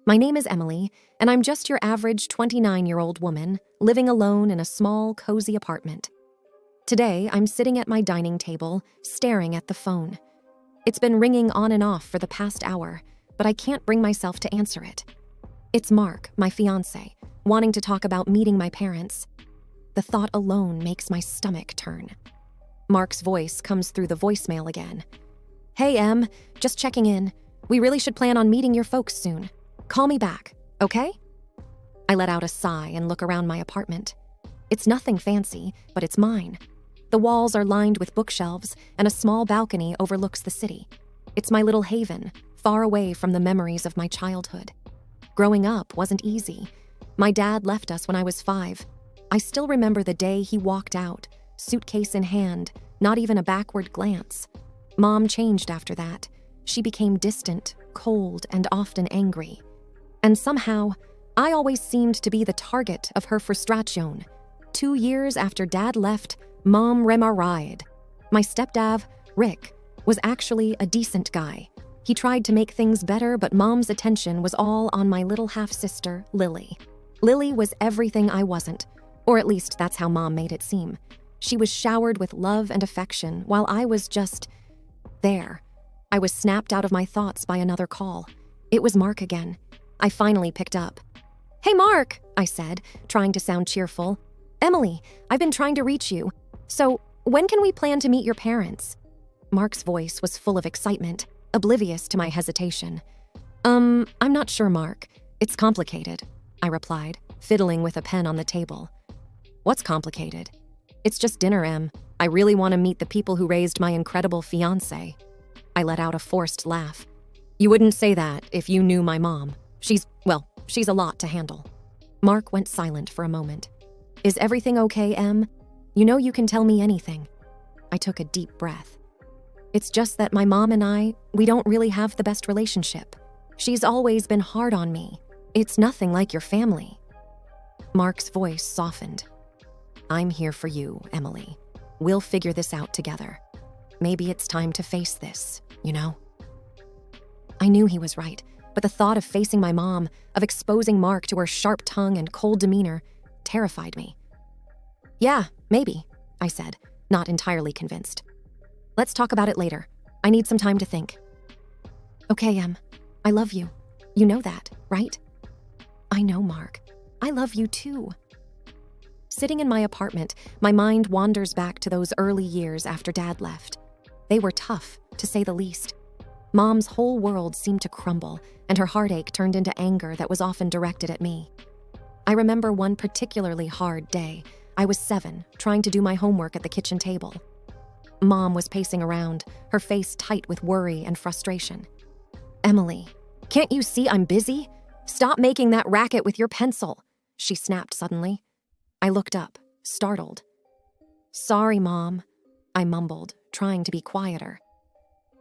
My name is Emily, and I'm just your average 29-year-old woman living alone in a small, cozy apartment. Today, I'm sitting at my dining table, staring at the phone. It's been ringing on and off for the past hour, but I can't bring myself to answer it. It's Mark, my fiance, wanting to talk about meeting my parents. The thought alone makes my stomach turn. Mark's voice comes through the voicemail again. "Hey, Em, just checking in. We really should plan on meeting your folks soon. Call me back, okay?" I let out a sigh and look around my apartment. It's nothing fancy, but it's mine. The walls are lined with bookshelves, and a small balcony overlooks the city. It's my little haven, far away from the memories of my childhood. Growing up wasn't easy. My dad left us when I was 5. I still remember the day he walked out, suitcase in hand, not even a backward glance. Mom changed after that. She became distant, cold, and often angry. And somehow, I always seemed to be the target of her frustration. 2 years after Dad left, Mom remarried. My stepdad, Rick, was actually a decent guy. He tried to make things better, but Mom's attention was all on my little half-sister, Lily. Lily was everything I wasn't, or at least that's how Mom made it seem. She was showered with love and affection, while I was just there. I was snapped out of my thoughts by another call. It was Mark again. I finally picked up. "Hey, Mark," I said, trying to sound cheerful. "Emily, I've been trying to reach you. So, when can we plan to meet your parents?" Mark's voice was full of excitement, oblivious to my hesitation. I'm not sure, Mark. It's complicated," I replied, fiddling with a pen on the table. "What's complicated?" "It's just dinner, Em. I really want to meet the people who raised my incredible fiancé." I let out a forced laugh. "You wouldn't say that if you knew my mom. She's a lot to handle." Mark went silent for a moment. "Is everything okay, Em? You know you can tell me anything." I took a deep breath. "It's just that my mom and we don't really have the best relationship. She's always been hard on me. It's nothing like your family." Mark's voice softened. "I'm here for you, Emily. We'll figure this out together. Maybe it's time to face this, you know?" I knew he was right, but the thought of facing my mom, of exposing Mark to her sharp tongue and cold demeanor, terrified me. "Yeah, maybe," I said, not entirely convinced. "Let's talk about it later. I need some time to think." "Okay, Em. I love you. You know that, right?" "I know, Mark. I love you too." Sitting in my apartment, my mind wanders back to those early years after Dad left. They were tough, to say the least. Mom's whole world seemed to crumble, and her heartache turned into anger that was often directed at me. I remember one particularly hard day. I was 7, trying to do my homework at the kitchen table. Mom was pacing around, her face tight with worry and frustration. "Emily, can't you see I'm busy? Stop making that racket with your pencil," she snapped suddenly. I looked up, startled. "Sorry, Mom," I mumbled, trying to be quieter.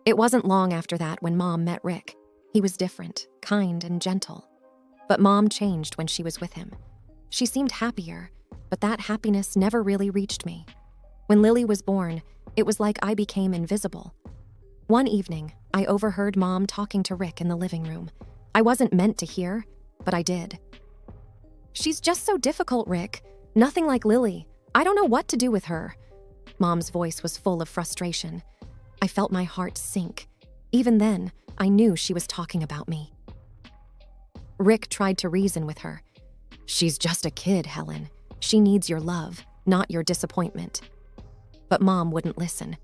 It wasn't long after that when Mom met Rick. He was different, kind, and gentle. But Mom changed when she was with him. She seemed happier, but that happiness never really reached me. When Lily was born, it was like I became invisible. One evening, I overheard Mom talking to Rick in the living room. I wasn't meant to hear, but I did. "She's just so difficult, Rick. Nothing like Lily. I don't know what to do with her." Mom's voice was full of frustration. I felt my heart sink. Even then, I knew she was talking about me. Rick tried to reason with her. "She's just a kid, Helen. She needs your love, not your disappointment." But Mom wouldn't listen.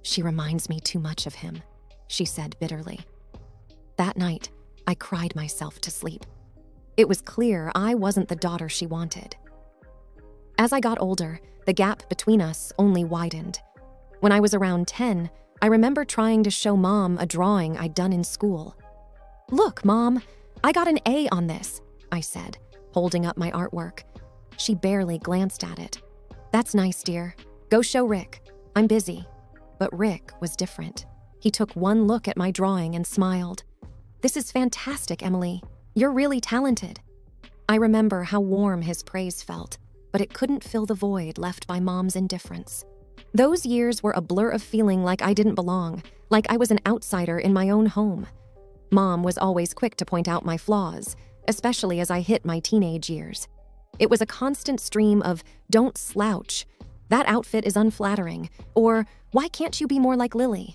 "She reminds me too much of him," she said bitterly. That night, I cried myself to sleep. It was clear I wasn't the daughter she wanted. As I got older, the gap between us only widened. When I was around 10, I remember trying to show Mom a drawing I'd done in school. "Look, Mom, I got an A on this," I said, holding up my artwork. She barely glanced at it. "That's nice, dear. Go show Rick. I'm busy." But Rick was different. He took one look at my drawing and smiled. "This is fantastic, Emily. You're really talented." I remember how warm his praise felt, but it couldn't fill the void left by Mom's indifference. Those years were a blur of feeling like I didn't belong, like I was an outsider in my own home. Mom was always quick to point out my flaws, especially as I hit my teenage years. It was a constant stream of, "Don't slouch," "That outfit is unflattering," or "Why can't you be more like Lily?"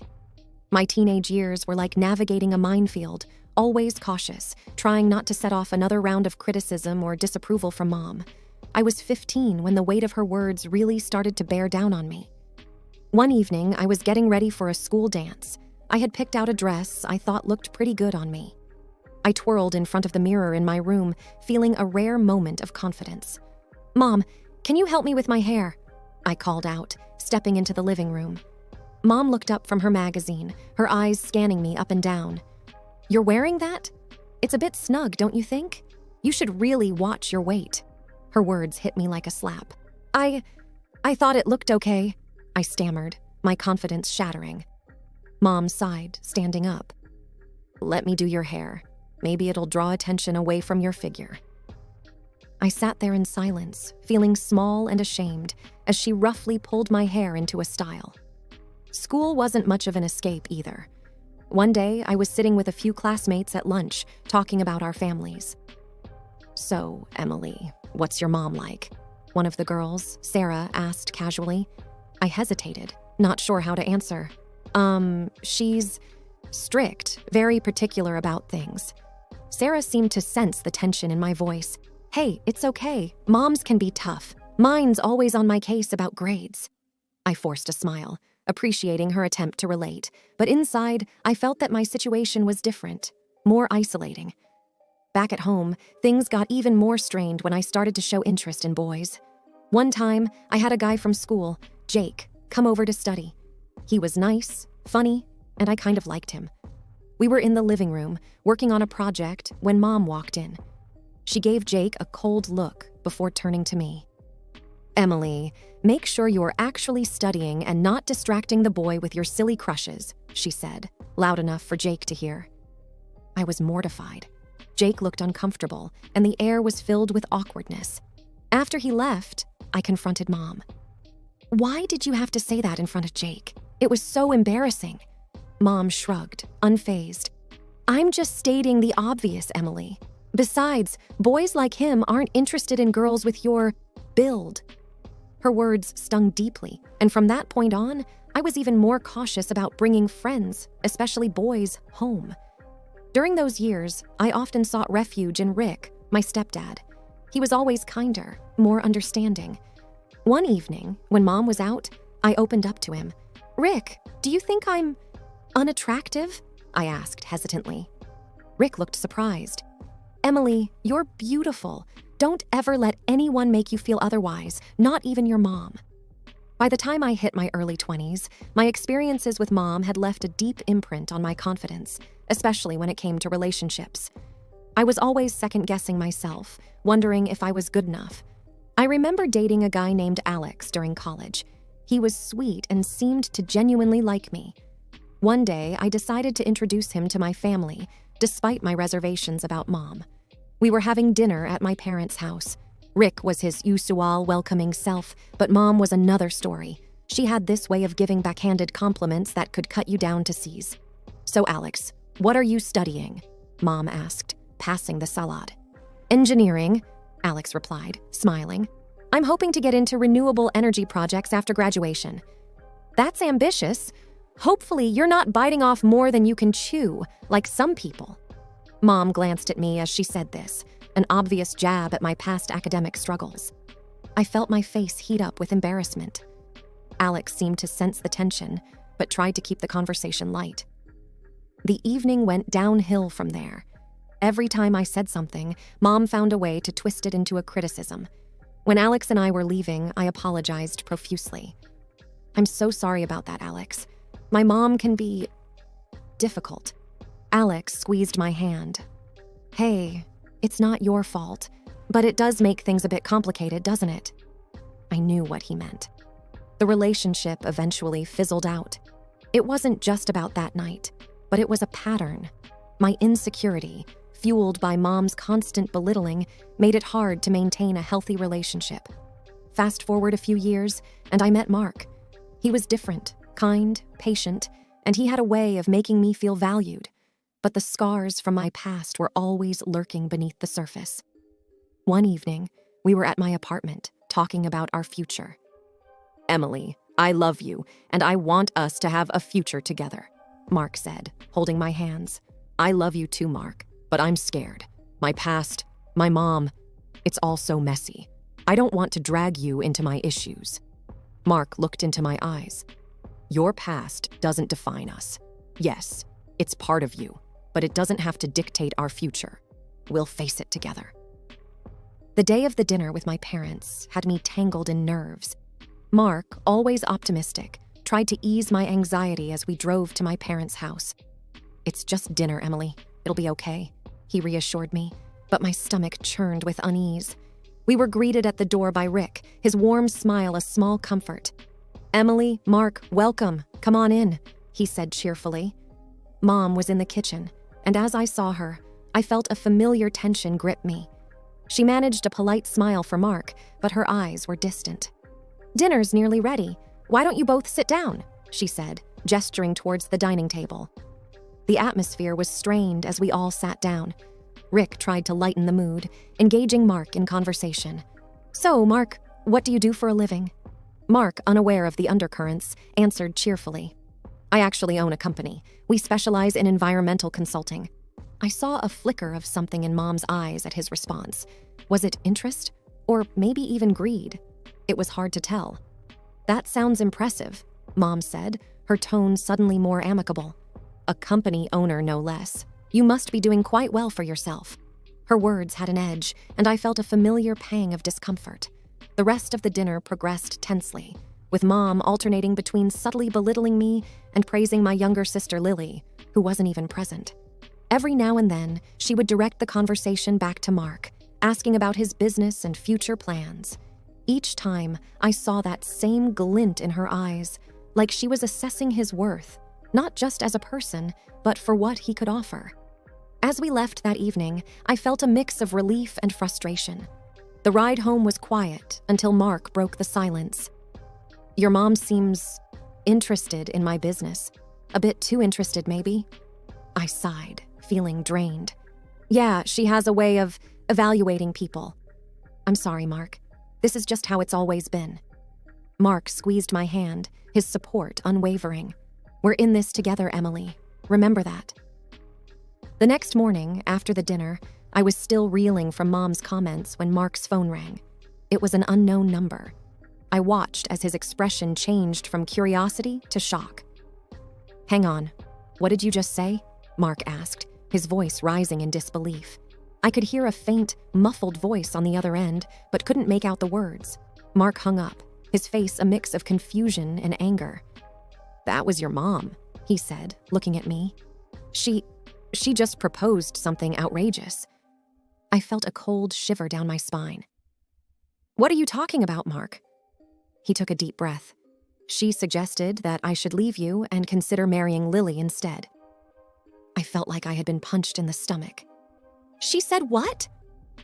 My teenage years were like navigating a minefield, always cautious, trying not to set off another round of criticism or disapproval from Mom. I was 15 when the weight of her words really started to bear down on me. One evening, I was getting ready for a school dance. I had picked out a dress I thought looked pretty good on me. I twirled in front of the mirror in my room, feeling a rare moment of confidence. "Mom, can you help me with my hair?" I called out, stepping into the living room. Mom looked up from her magazine, her eyes scanning me up and down. "You're wearing that? It's a bit snug, don't you think? You should really watch your weight." Her words hit me like a slap. I thought it looked okay," I stammered, my confidence shattering. Mom sighed, standing up. "Let me do your hair. Maybe it'll draw attention away from your figure." I sat there in silence, feeling small and ashamed, as she roughly pulled my hair into a style. School wasn't much of an escape either. One day, I was sitting with a few classmates at lunch, talking about our families. "So, Emily, what's your mom like?" one of the girls, Sarah, asked casually. I hesitated, not sure how to answer. She's strict, very particular about things." Sarah seemed to sense the tension in my voice. "Hey, it's okay. Moms can be tough. Mine's always on my case about grades." I forced a smile, appreciating her attempt to relate, but inside, I felt that my situation was different, more isolating. Back at home, things got even more strained when I started to show interest in boys. One time, I had a guy from school, Jake, come over to study. He was nice, funny, and I kind of liked him. We were in the living room, working on a project, when Mom walked in. She gave Jake a cold look before turning to me. "Emily, make sure you're actually studying and not distracting the boy with your silly crushes," she said, loud enough for Jake to hear. I was mortified. Jake looked uncomfortable, and the air was filled with awkwardness. After he left, I confronted Mom. "Why did you have to say that in front of Jake? It was so embarrassing." Mom shrugged, unfazed. "I'm just stating the obvious, Emily. Besides, boys like him aren't interested in girls with your build." Her words stung deeply, and from that point on, I was even more cautious about bringing friends, especially boys, home. During those years, I often sought refuge in Rick, my stepdad. He was always kinder, more understanding. One evening, when Mom was out, I opened up to him. "Rick, do you think I'm unattractive?" I asked hesitantly. Rick looked surprised. "Emily, you're beautiful. Don't ever let anyone make you feel otherwise, not even your mom." By the time I hit my early 20s, my experiences with Mom had left a deep imprint on my confidence, especially when it came to relationships. I was always second-guessing myself, wondering if I was good enough. I remember dating a guy named Alex during college. He was sweet and seemed to genuinely like me. One day, I decided to introduce him to my family, despite my reservations about Mom. We were having dinner at my parents' house. Rick was his usual welcoming self, but Mom was another story. She had this way of giving backhanded compliments that could cut you down to seize. "So Alex, what are you studying?" Mom asked, passing the salad. "Engineering," Alex replied, smiling. "I'm hoping to get into renewable energy projects after graduation." "That's ambitious. Hopefully you're not biting off more than you can chew, like some people." Mom glanced at me as she said this, an obvious jab at my past academic struggles. I felt my face heat up with embarrassment. Alex seemed to sense the tension, but tried to keep the conversation light. The evening went downhill from there. Every time I said something, Mom found a way to twist it into a criticism. When Alex and I were leaving, I apologized profusely. "I'm so sorry about that, Alex. My mom can be difficult." Alex squeezed my hand. "Hey, it's not your fault, but it does make things a bit complicated, doesn't it?" I knew what he meant. The relationship eventually fizzled out. It wasn't just about that night, but it was a pattern. My insecurity, fueled by Mom's constant belittling, made it hard to maintain a healthy relationship. Fast forward a few years, and I met Mark. He was different, kind, patient, and he had a way of making me feel valued. but the scars from my past were always lurking beneath the surface. One evening, we were at my apartment, talking about our future. "Emily, I love you, and I want us to have a future together," Mark said, holding my hands. "I love you too, Mark, but I'm scared. My past, my mom, it's all so messy. I don't want to drag you into my issues." Mark looked into my eyes. "Your past doesn't define us. Yes, it's part of you, but it doesn't have to dictate our future. We'll face it together." The day of the dinner with my parents had me tangled in nerves. Mark, always optimistic, tried to ease my anxiety as we drove to my parents' house. "It's just dinner, Emily. It'll be okay," he reassured me, but my stomach churned with unease. We were greeted at the door by Rick, his warm smile a small comfort. "Emily, Mark, welcome. Come on in," he said cheerfully. Mom was in the kitchen, and as I saw her, I felt a familiar tension grip me. She managed a polite smile for Mark, but her eyes were distant. "Dinner's nearly ready. Why don't you both sit down?" she said, gesturing towards the dining table. The atmosphere was strained as we all sat down. Rick tried to lighten the mood, engaging Mark in conversation. "So, Mark, what do you do for a living?" Mark, unaware of the undercurrents, answered cheerfully. "I actually own a company. We specialize in environmental consulting." I saw a flicker of something in Mom's eyes at his response. Was it interest? Or maybe even greed? It was hard to tell. "That sounds impressive," Mom said, her tone suddenly more amicable. "A company owner, no less. You must be doing quite well for yourself." Her words had an edge, and I felt a familiar pang of discomfort. The rest of the dinner progressed tensely, with Mom alternating between subtly belittling me and praising my younger sister Lily, who wasn't even present. Every now and then, she would direct the conversation back to Mark, asking about his business and future plans. Each time, I saw that same glint in her eyes, like she was assessing his worth, not just as a person, but for what he could offer. As we left that evening, I felt a mix of relief and frustration. The ride home was quiet until Mark broke the silence. "Your mom seems interested in my business. A bit too interested, maybe?" I sighed, feeling drained. "Yeah, she has a way of evaluating people." "I'm sorry, Mark. This is just how it's always been." Mark squeezed my hand, his support unwavering. "We're in this together, Emily. Remember that." The next morning, after the dinner, I was still reeling from Mom's comments when Mark's phone rang. It was an unknown number. I watched as his expression changed from curiosity to shock. "Hang on. What did you just say?" Mark asked, his voice rising in disbelief. I could hear a faint, muffled voice on the other end, but couldn't make out the words. Mark hung up, his face a mix of confusion and anger. "That was your mom," he said, looking at me. She just proposed something outrageous." I felt a cold shiver down my spine. "What are you talking about, Mark?" He took a deep breath. "She suggested that I should leave you and consider marrying Lily instead." I felt like I had been punched in the stomach. "She said what?"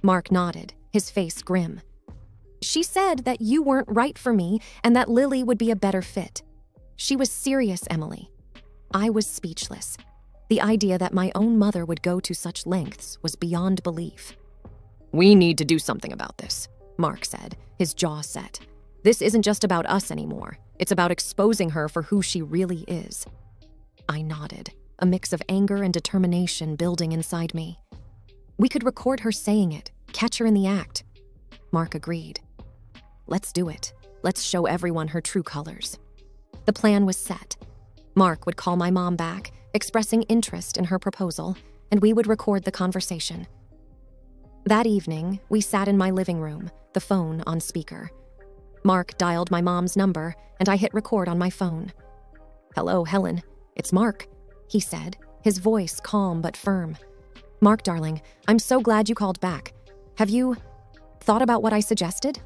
Mark nodded, his face grim. "She said that you weren't right for me and that Lily would be a better fit. She was serious, Emily." I was speechless. The idea that my own mother would go to such lengths was beyond belief. "We need to do something about this," Mark said, his jaw set. "This isn't just about us anymore. It's about exposing her for who she really is." I nodded, a mix of anger and determination building inside me. "We could record her saying it, catch her in the act." Mark agreed. "Let's do it. Let's show everyone her true colors." The plan was set. Mark would call my mom back, expressing interest in her proposal, and we would record the conversation. That evening, we sat in my living room, the phone on speaker. Mark dialed my mom's number, and I hit record on my phone. "Hello, Helen. It's Mark," he said, his voice calm but firm. "Mark, darling, I'm so glad you called back. Have you thought about what I suggested?"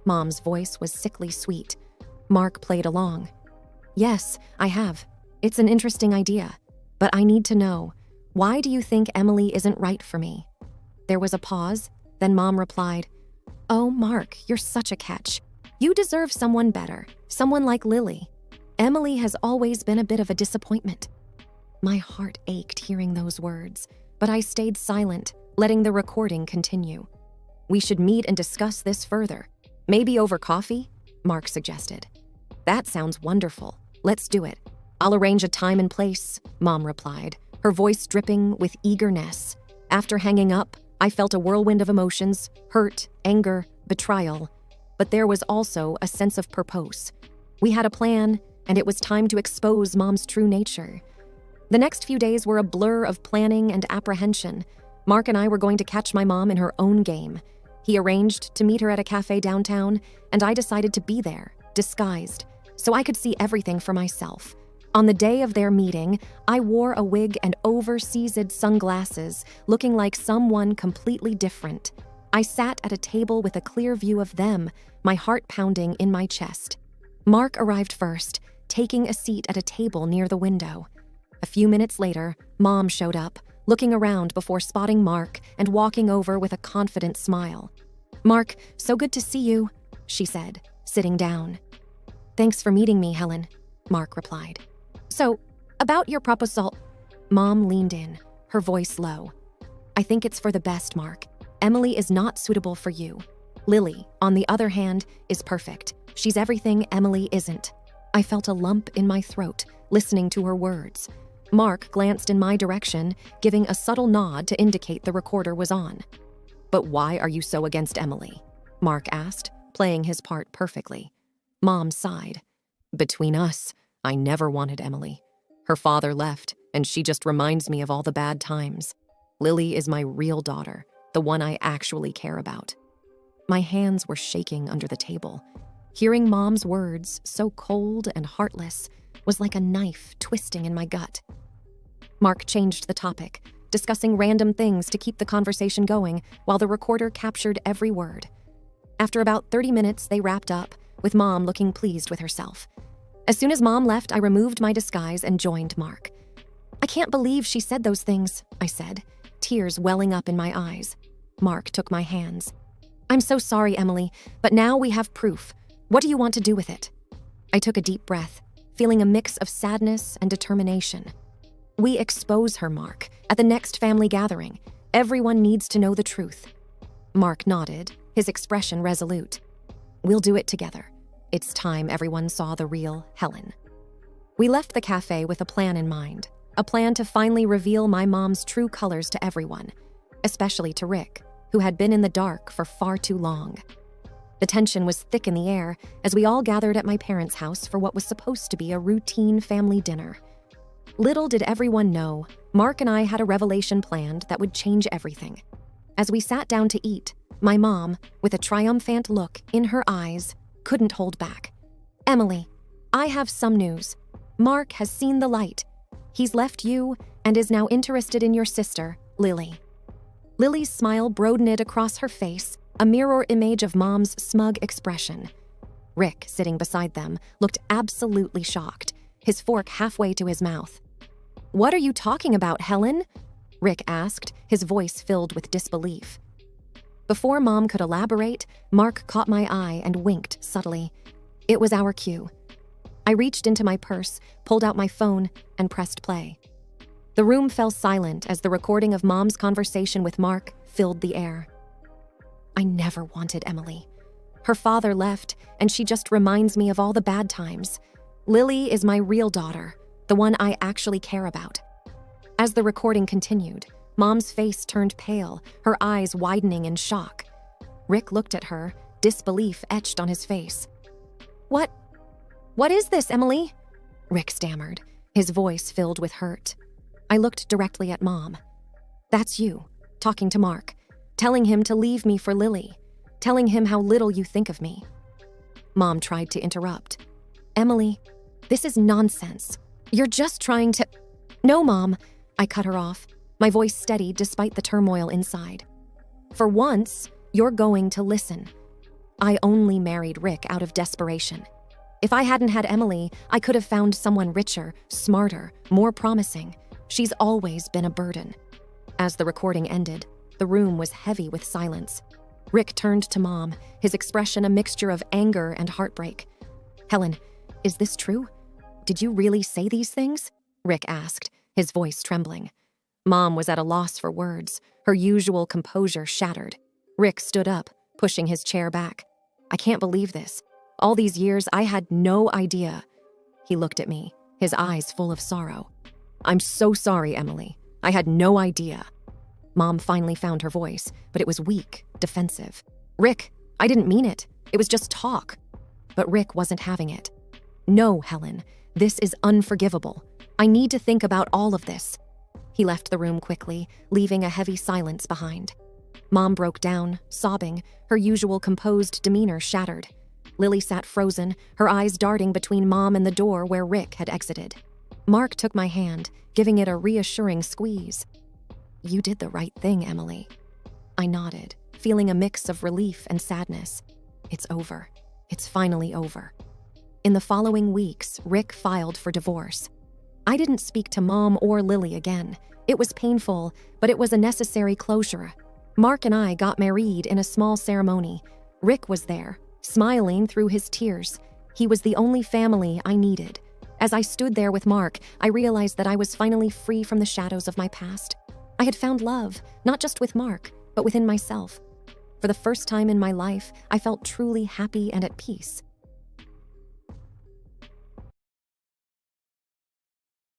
Mom's voice was sickly sweet. Mark played along. "Yes, I have. It's an interesting idea. But I need to know, why do you think Emily isn't right for me?" There was a pause, then Mom replied, "Oh, Mark, you're such a catch. You deserve someone better, someone like Lily. Emily has always been a bit of a disappointment." My heart ached hearing those words, but I stayed silent, letting the recording continue. "We should meet and discuss this further. Maybe over coffee?" Mark suggested. "That sounds wonderful. Let's do it. I'll arrange a time and place," Mom replied, her voice dripping with eagerness. After hanging up, I felt a whirlwind of emotions: hurt, anger, betrayal. But there was also a sense of purpose. We had a plan, and it was time to expose Mom's true nature. The next few days were a blur of planning and apprehension. Mark and I were going to catch my mom in her own game. He arranged to meet her at a cafe downtown, and I decided to be there, disguised, so I could see everything for myself. On the day of their meeting, I wore a wig and oversized sunglasses, looking like someone completely different. I sat at a table with a clear view of them, my heart pounding in my chest. Mark arrived first, taking a seat at a table near the window. A few minutes later, Mom showed up, looking around before spotting Mark and walking over with a confident smile. "Mark, so good to see you," she said, sitting down. "Thanks for meeting me, Helen," Mark replied. "So, about your proposal..." Mom leaned in, her voice low. "I think it's for the best, Mark. Emily is not suitable for you. Lily, on the other hand, is perfect. She's everything Emily isn't." I felt a lump in my throat, listening to her words. Mark glanced in my direction, giving a subtle nod to indicate the recorder was on. "But why are you so against Emily?" Mark asked, playing his part perfectly. Mom sighed. "Between us, I never wanted Emily. Her father left, and she just reminds me of all the bad times. Lily is my real daughter, the one I actually care about." My hands were shaking under the table. Hearing Mom's words, so cold and heartless, was like a knife twisting in my gut. Mark changed the topic, discussing random things to keep the conversation going while the recorder captured every word. After about 30 minutes, they wrapped up, with Mom looking pleased with herself. As soon as Mom left, I removed my disguise and joined Mark. "I can't believe she said those things," I said, tears welling up in my eyes. Mark took my hands. "I'm so sorry, Emily, but now we have proof. What do you want to do with it?" I took a deep breath, feeling a mix of sadness and determination. "We expose her, Mark, at the next family gathering. Everyone needs to know the truth." Mark nodded, his expression resolute. "We'll do it together. It's time everyone saw the real Helen." We left the cafe with a plan in mind, a plan to finally reveal my mom's true colors to everyone, especially to Rick, who had been in the dark for far too long. The tension was thick in the air as we all gathered at my parents' house for what was supposed to be a routine family dinner. Little did everyone know, Mark and I had a revelation planned that would change everything. As we sat down to eat, my mom, with a triumphant look in her eyes, couldn't hold back. "Emily, I have some news. Mark has seen the light. He's left you and is now interested in your sister, Lily." Lily's smile broadened across her face, a mirror image of Mom's smug expression. Rick, sitting beside them, looked absolutely shocked, his fork halfway to his mouth. "What are you talking about, Helen?" Rick asked, his voice filled with disbelief. Before Mom could elaborate, Mark caught my eye and winked subtly. It was our cue. I reached into my purse, pulled out my phone, and pressed play. The room fell silent as the recording of Mom's conversation with Mark filled the air. "I never wanted Emily. Her father left, and she just reminds me of all the bad times. Lily is my real daughter, the one I actually care about." As the recording continued, Mom's face turned pale, her eyes widening in shock. Rick looked at her, disbelief etched on his face. What is this, Emily?" Rick stammered, his voice filled with hurt. I looked directly at Mom. "That's you, talking to Mark, telling him to leave me for Lily, telling him how little you think of me." Mom tried to interrupt. "Emily, this is nonsense. You're just trying to..." "No, Mom," I cut her off, my voice steady despite the turmoil inside. "For once, you're going to listen. I only married Rick out of desperation. If I hadn't had Emily, I could have found someone richer, smarter, more promising. She's always been a burden." As the recording ended, the room was heavy with silence. Rick turned to Mom, his expression a mixture of anger and heartbreak. "Helen, is this true? Did you really say these things?" Rick asked, his voice trembling. Mom was at a loss for words, her usual composure shattered. Rick stood up, pushing his chair back. I can't believe this. All these years, I had no idea. He looked at me, his eyes full of sorrow. I'm so sorry, Emily. I had no idea. Mom finally found her voice, but it was weak, defensive. Rick, I didn't mean it. It was just talk. But Rick wasn't having it. No, Helen, this is unforgivable. I need to think about all of this. He left the room quickly, leaving a heavy silence behind. Mom broke down, sobbing, her usual composed demeanor shattered. Lily sat frozen, her eyes darting between Mom and the door where Rick had exited. Mark took my hand, giving it a reassuring squeeze. You did the right thing, Emily. I nodded, feeling a mix of relief and sadness. It's over. It's finally over. In the following weeks, Rick filed for divorce. I didn't speak to Mom or Lily again. It was painful, but it was a necessary closure. Mark and I got married in a small ceremony. Rick was there, smiling through his tears. He was the only family I needed. As I stood there with Mark, I realized that I was finally free from the shadows of my past. I had found love, not just with Mark, but within myself. For the first time in my life, I felt truly happy and at peace.